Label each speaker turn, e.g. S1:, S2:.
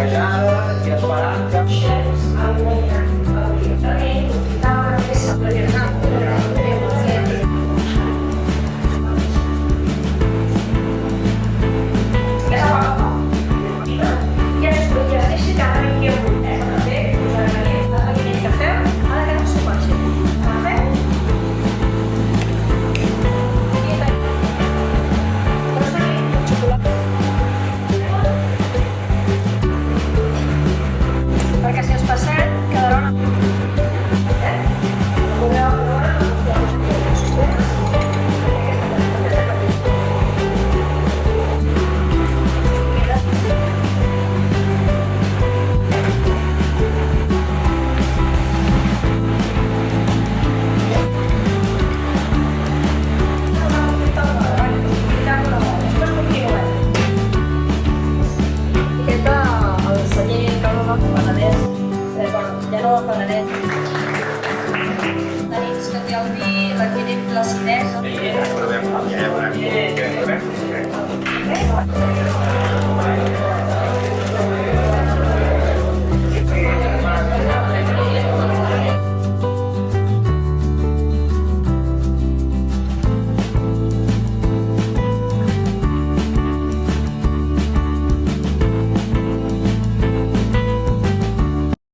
S1: bloquejada i esperant que...
S2: Perquè si us passem, quedarà una... Ja no ho parlaré. Tenim que té el vi, l'equilibri, l'acidesa.
S1: Ja veurem.